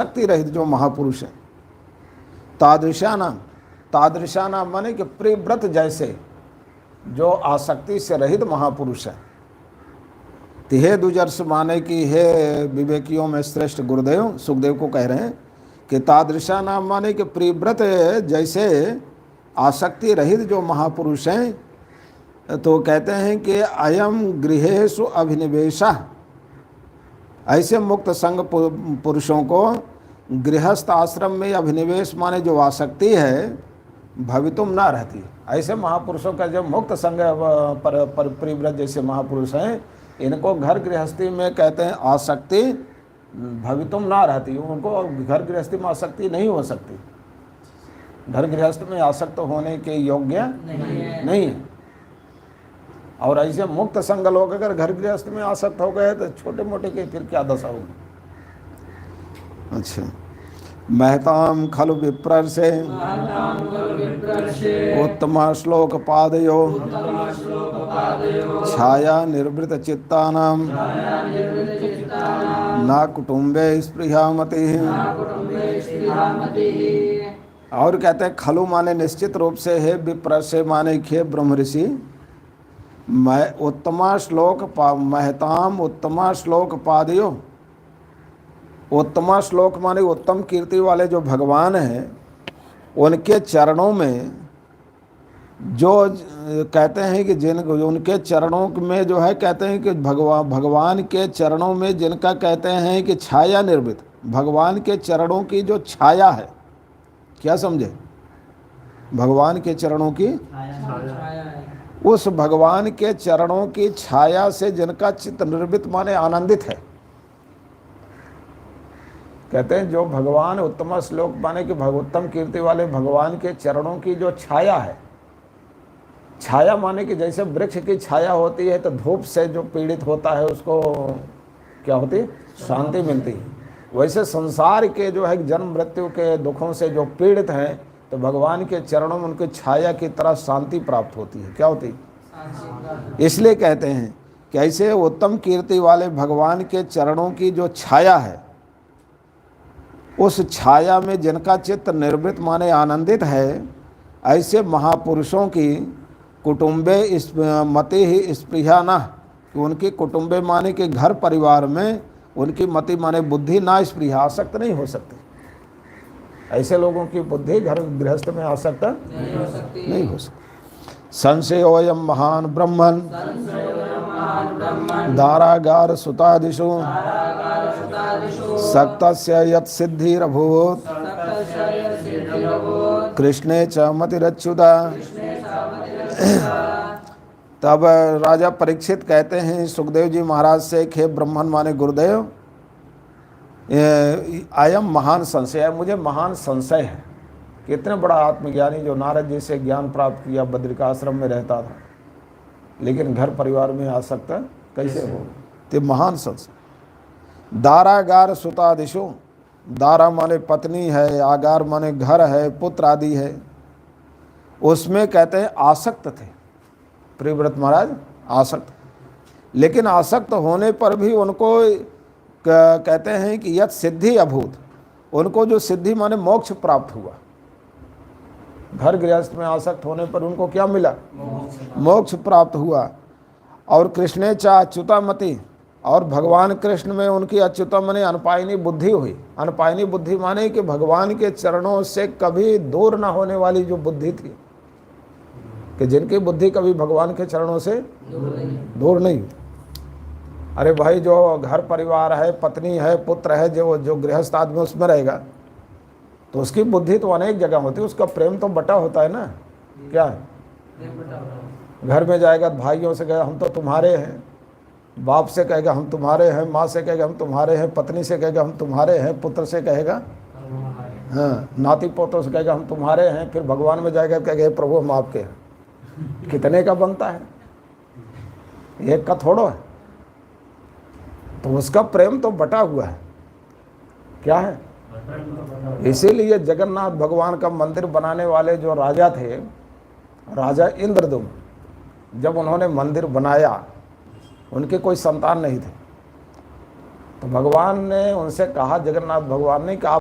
शक्ति रहित जो महापुरुष है। तादृशानाम, तादृशानाम माने कि प्रिव्रत जैसे जो आसक्ति से रहित महापुरुष है। हे दुजर्स माने कि हे विवेकियों में श्रेष्ठ गुरुदेव, सुखदेव को कह रहे हैं कि तादृशानाम माने कि प्रिव्रत जैसे आसक्ति रहित जो महापुरुष हैं, तो कहते हैं कि अयम गृहेषु अभिनिवेशः, ऐसे मुक्त संग पुरुषों को गृहस्थ आश्रम में अभिनिवेश माने जो आसक्ति है भवितुम ना रहती। ऐसे महापुरुषों का जो मुक्त संग पर परिव्रत जैसे महापुरुष हैं, इनको घर गृहस्थी में कहते हैं आसक्ति भवितुम ना रहती, उनको घर गृहस्थी में आसक्ति नहीं हो सकती। घर गृहस्थ में आसक्त होने के योग्य नहीं है। और ऐसे मुक्त संग लोग अगर घर गृहस्थ में आसक्त हो गए तो छोटे मोटे की फिर क्या दशा होगी। अच्छा, महताम खलु विप्रर्षे उत्तम श्लोक पादयो छाया निर्वृत चित्तानां ना कुटुम्बे स्पृहामति। और कहते हैं खलु माने निश्चित रूप से है, विप्रर्षे माने खे ब्रह्म ऋषि, मैं उत्तमा श्लोक महताम उत्तमा श्लोक पादयो, उत्तमा श्लोक माने उत्तम कीर्ति वाले जो भगवान हैं उनके चरणों में जो कहते हैं कि जिन उनके चरणों में जो है कहते हैं कि भगवान के चरणों में जिनका कहते हैं कि छाया निर्मित, भगवान के चरणों की जो छाया है, क्या समझे, भगवान के चरणों की उस भगवान के चरणों की छाया से जिनका चित्त निर्मित माने आनंदित है। कहते हैं जो भगवान उत्तम श्लोक माने कि उत्तम कीर्ति वाले भगवान के चरणों की जो छाया है, छाया माने कि जैसे वृक्ष की छाया होती है तो धूप से जो पीड़ित होता है उसको क्या होती है, शांति मिलती है। वैसे संसार के जो है जन्म मृत्यु के दुखों से जो पीड़ित हैं तो भगवान के चरणों में उनकी छाया की तरह शांति प्राप्त होती है। क्या होती है? इसलिए कहते हैं कि ऐसे उत्तम कीर्ति वाले भगवान के चरणों की जो छाया है, उस छाया में जिनका चित्त निर्वृत माने आनंदित है, ऐसे महापुरुषों की कुटुम्बे मति ही स्पृहा न, उनकी कुटुम्बे माने के घर परिवार में उनकी मति माने बुद्धि ना स्पृहा, आसक्त नहीं हो सकती। ऐसे लोगों की बुद्धि घर गृहस्थ में आसक्त नहीं हो सकती। संशयोऽयं महान ब्रह्मन् दारागार सुतादिषु सक्तस्य यत् सिद्धिरभूत् कृष्णे च मतिरच्युता। तब राजा परीक्षित कहते हैं सुखदेव जी महाराज से, खे ब्रह्मन माने गुरुदेव, अयम महान संशय है, मुझे महान संशय है कि इतने बड़ा आत्मज्ञानी जो नारद जी से ज्ञान प्राप्त किया, बद्रिकाश्रम में रहता था, लेकिन घर परिवार में आ सकता कैसे हो, तो महान संशय। दारागार सुतादिशु, दारा माने पत्नी है, आगार माने घर है, पुत्र आदि है, उसमें कहते हैं आसक्त थे प्रियव्रत महाराज, आसक्त। लेकिन आसक्त होने पर भी उनको कहते हैं कि यत् सिद्धि अभूत, उनको जो सिद्धि माने मोक्ष प्राप्त हुआ। घर गृहस्थ में आसक्त होने पर उनको क्या मिला, मोक्ष प्राप्त हुआ। और कृष्णे चा अच्युता मति, और भगवान कृष्ण में उनकी अच्युता माने अनपायनी बुद्धि हुई। अनपायनी बुद्धि माने कि भगवान के चरणों से कभी दूर ना होने वाली जो बुद्धि थी, कि जिनकी बुद्धि कभी भगवान के चरणों से दूर नहीं। अरे भाई, जो घर परिवार है, पत्नी है, पुत्र है, जो गृहस्थ आदमी उसमें रहेगा तो उसकी बुद्धि तो अनेक जगह होती है, उसका प्रेम तो बटा होता है ना। क्या है, घर में जाएगा भाइयों से कहेगा हम तो तुम्हारे हैं, बाप से कहेगा हम तुम्हारे हैं, माँ से कहेगा हम तुम्हारे हैं, पत्नी से कहेगा हम तुम्हारे हैं, पुत्र से कहेगा, हाँ, नाती पोतों से कहेगा हम तुम्हारे हैं, फिर भगवान में जाएगा कहेगा प्रभु हम आपके हैं। कितने का बनता है, एक का थोड़ो है। तो उसका प्रेम तो बटा हुआ है। क्या है, इसीलिए जगन्नाथ भगवान का मंदिर बनाने वाले जो राजा थे, राजा इंद्रदुम्न, जब उन्होंने मंदिर बनाया, उनके कोई संतान नहीं थे, तो भगवान ने उनसे कहा, जगन्नाथ भगवान ने, कि आप